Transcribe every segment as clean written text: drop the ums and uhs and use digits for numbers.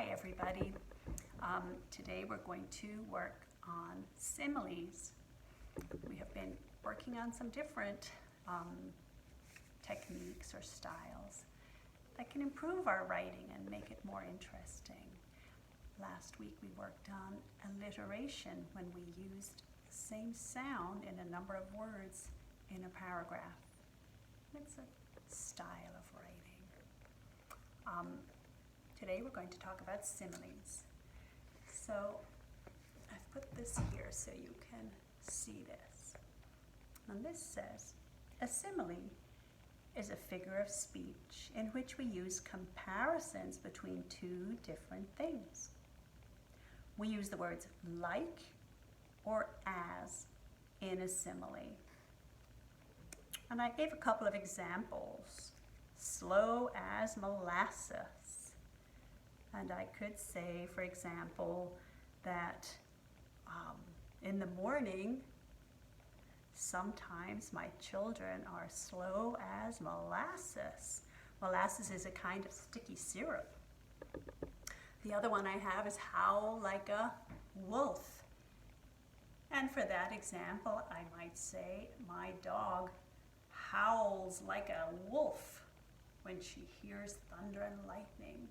Hi everybody. Today we're going to work on similes. We have been working on some different techniques or styles that can improve our writing and make it more interesting. Last week we worked on alliteration when we used the same sound in a number of words in a paragraph. It's a style of writing. Today we're going to talk about similes. So I've put this here so you can see this. And this says, a simile is a figure of speech in which we use comparisons between two different things. We use the words like or as in a simile. And I gave a couple of examples. Slow as molasses. And I could say, for example, that in the morning, sometimes my children are slow as molasses. Molasses is a kind of sticky syrup. The other one I have is howl like a wolf. And for that example, I might say my dog howls like a wolf when she hears thunder and lightning.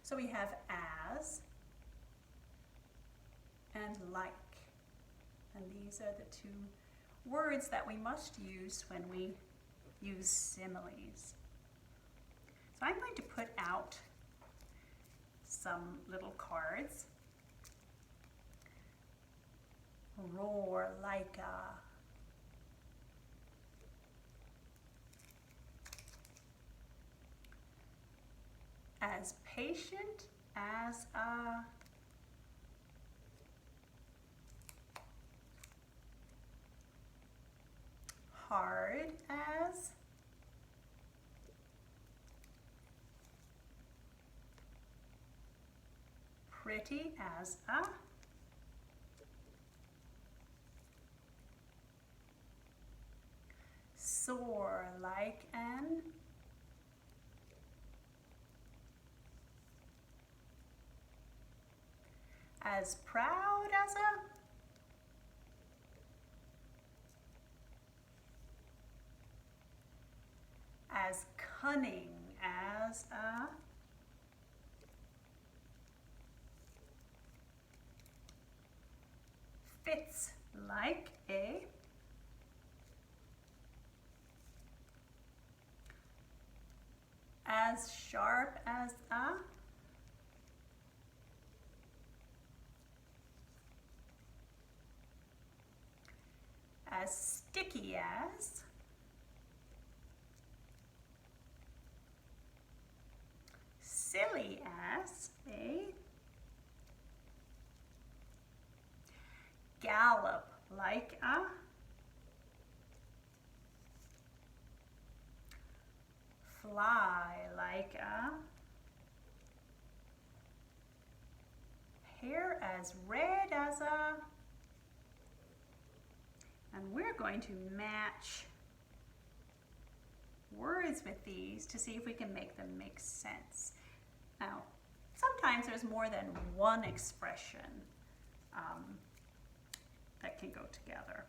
So we have as and like. And these are the two words that we must use when we use similes. So I'm going to put out some little cards. Roar like a. As patient as a. Hard as. Pretty as a. Soar like an. As proud as a. As cunning as a. Fits like a. As sharp as a. As sticky as. Silly as a. Gallop like a. Fly like a. Hair as red as a. And we're going to match words with these to see if we can make them make sense. Now, sometimes there's more than one expression that can go together.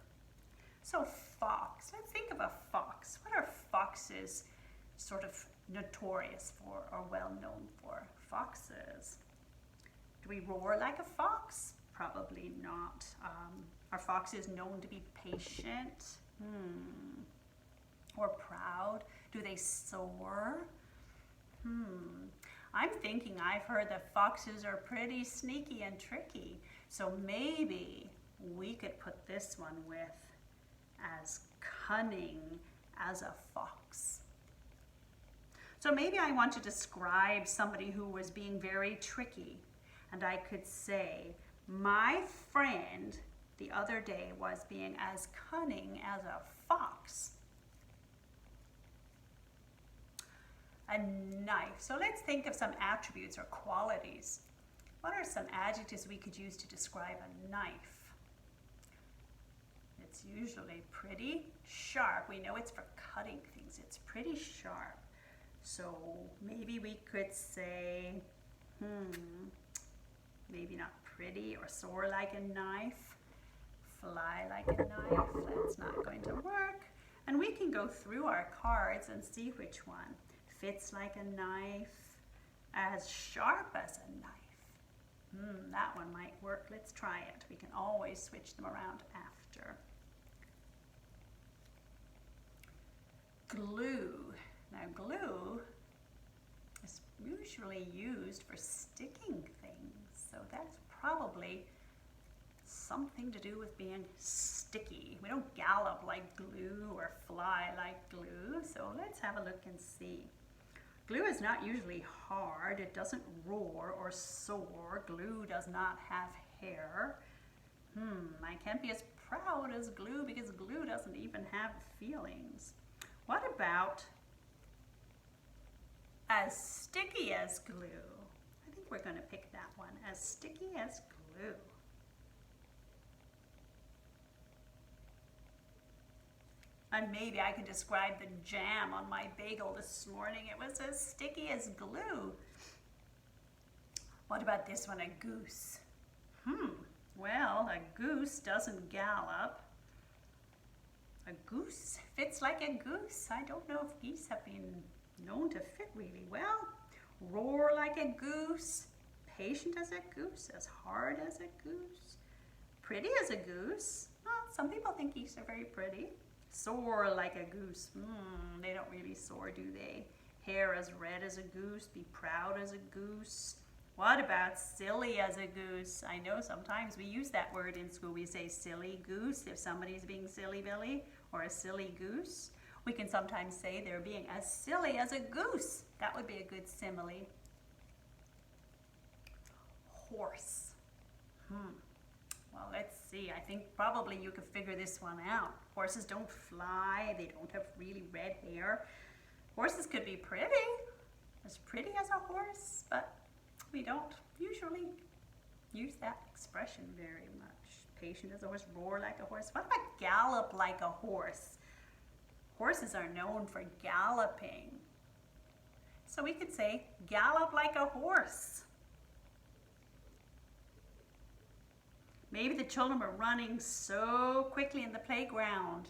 So fox, let's think of a fox. What are foxes sort of notorious for or well known for? Foxes. Do we roar like a fox? Probably not. Are foxes known to be patient? Or proud? Do they soar? I'm thinking I've heard that foxes are pretty sneaky and tricky. So maybe we could put this one with as cunning as a fox. So maybe I want to describe somebody who was being very tricky. And I could say, my friend the other day was being as cunning as a fox. A knife. So let's think of some attributes or qualities. What are some adjectives we could use to describe a knife? It's usually pretty sharp. We know it's for cutting things. It's pretty sharp. So maybe we could say, Maybe not pretty or soar like a knife, fly like a knife. That's not going to work. And we can go through our cards and see which one fits like a knife, as sharp as a knife. That one might work. Let's try it. We can always switch them around after. Glue. Now glue is usually used for sticking things, so that's probably something to do with being sticky. We don't gallop like glue or fly like glue, so let's have a look and see. Glue is not usually hard. It doesn't roar or soar. Glue does not have hair. I can't be as proud as glue because glue doesn't even have feelings. What about as sticky as glue? I think we're going to pick that one, as sticky as glue. And maybe I can describe the jam on my bagel this morning. It was as sticky as glue. What about this one, a goose? Well, a goose doesn't gallop. A goose fits like a goose. I don't know if geese have been known to fit really well. Roar like a goose, patient as a goose, as hard as a goose, pretty as a goose. Well, some people think geese are very pretty. Soar like a goose. They don't really soar, do they? Hair as red as a goose, be proud as a goose. What about silly as a goose? I know sometimes we use that word in school. We say silly goose if somebody's being silly Billy, or a silly goose. We can sometimes say they're being as silly as a goose. That would be a good simile. Horse. Well, let's see. I think probably you could figure this one out. Horses don't fly. They don't have really red hair. Horses could be pretty, as pretty as a horse, but we don't usually use that expression very much. Patient as a horse, roar like a horse. What about gallop like a horse? Horses are known for galloping. So we could say gallop like a horse. Maybe the children were running so quickly in the playground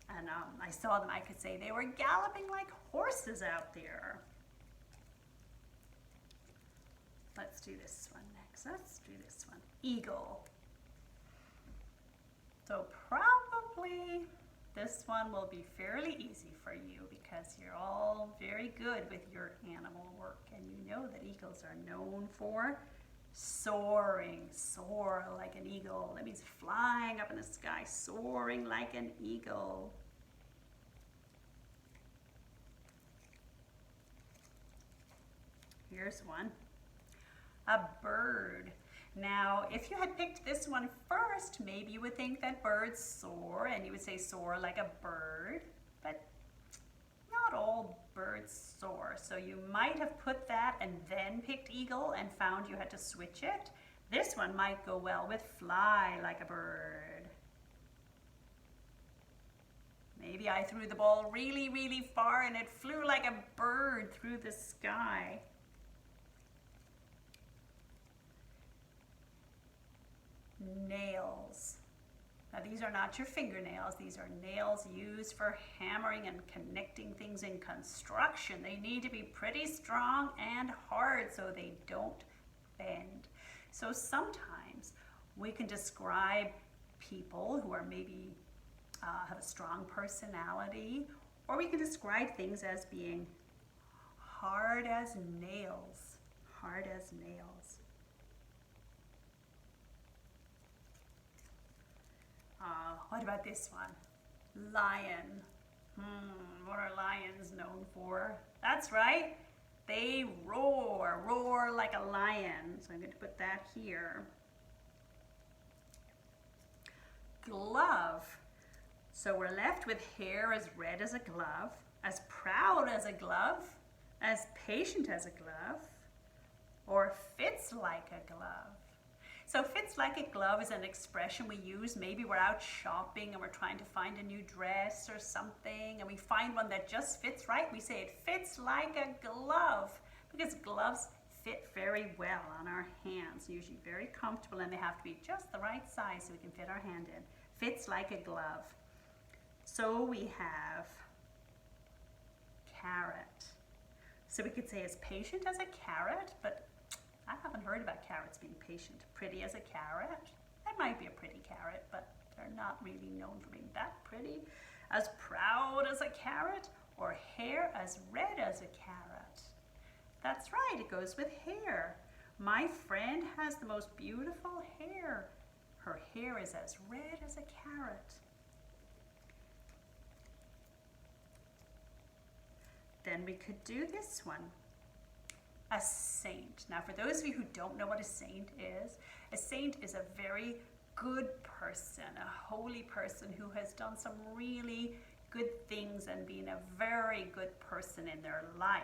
and I saw them, I could say they were galloping like horses out there. Let's do this one next. Let's do this one. Eagle. So probably this one will be fairly easy for you because you're all very good with your animal work and you know that eagles are known for soaring. Soar like an eagle. That means flying up in the sky, soaring like an eagle. Here's one. A bird. Now, if you had picked this one first, maybe you would think that birds soar, and you would say soar like a bird, but not all birds soar. So you might have put that and then picked eagle and found you had to switch it. This one might go well with fly like a bird. Maybe I threw the ball really, really far and it flew like a bird through the sky. Nails. Now these are not your fingernails, these are nails used for hammering and connecting things in construction. They need to be pretty strong and hard so they don't bend. So sometimes we can describe people who are maybe have a strong personality, or we can describe things as being hard as nails. Hard as nails. What about this one? Lion. What are lions known for? That's right. They roar. Roar like a lion. So I'm going to put that here. Glove. So we're left with hair as red as a glove, as proud as a glove, as patient as a glove, or fits like a glove. So fits like a glove is an expression we use. Maybe we're out shopping and we're trying to find a new dress or something and we find one that just fits right. We say it fits like a glove because gloves fit very well on our hands, usually very comfortable, and they have to be just the right size so we can fit our hand in. Fits like a glove. So we have carrot. So we could say as patient as a carrot, but I haven't heard about carrots being patient. Pretty as a carrot. That might be a pretty carrot, but they're not really known for being that pretty. As proud as a carrot, or hair as red as a carrot. That's right, it goes with hair. My friend has the most beautiful hair. Her hair is as red as a carrot. Then we could do this one. A saint. Now for those of you who don't know what a saint is a very good person, a holy person who has done some really good things and been a very good person in their life.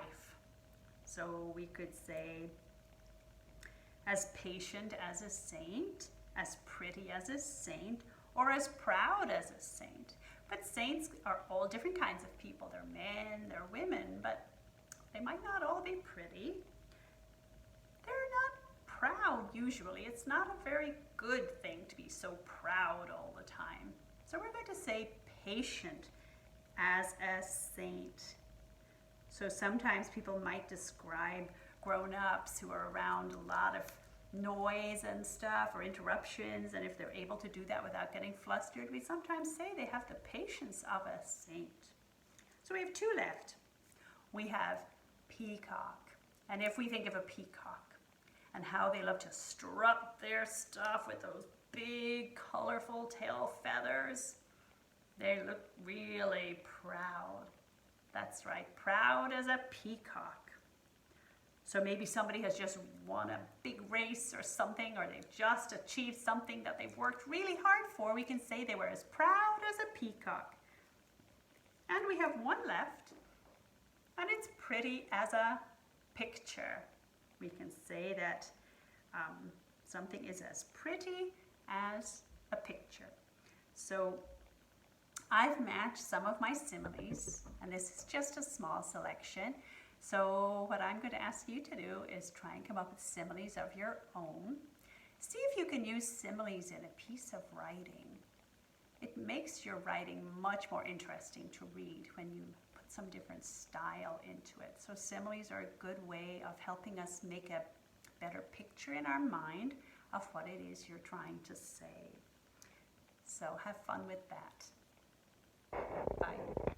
So we could say as patient as a saint, as pretty as a saint, or as proud as a saint. But saints are all different kinds of people. They're men, they're women, but they might not all be pretty. They're not proud usually. It's not a very good thing to be so proud all the time. So we're going to say patient as a saint. So sometimes people might describe grown-ups who are around a lot of noise and stuff or interruptions, and if they're able to do that without getting flustered, we sometimes say they have the patience of a saint. So we have two left. We have peacock, and if we think of a peacock and how they love to strut their stuff with those big colorful tail feathers, they look really proud. That's right, proud as a peacock. So maybe somebody has just won a big race or something, or they've just achieved something that they've worked really hard for. We can say they were as proud as a peacock. And we have one left, and it's pretty as a picture. We can say that something is as pretty as a picture. So I've matched some of my similes, and this is just a small selection. So what I'm going to ask you to do is try and come up with similes of your own. See if you can use similes in a piece of writing. It makes your writing much more interesting to read when you put some different style into it. So similes are a good way of helping us make a better picture in our mind of what it is you're trying to say. So have fun with that. Bye.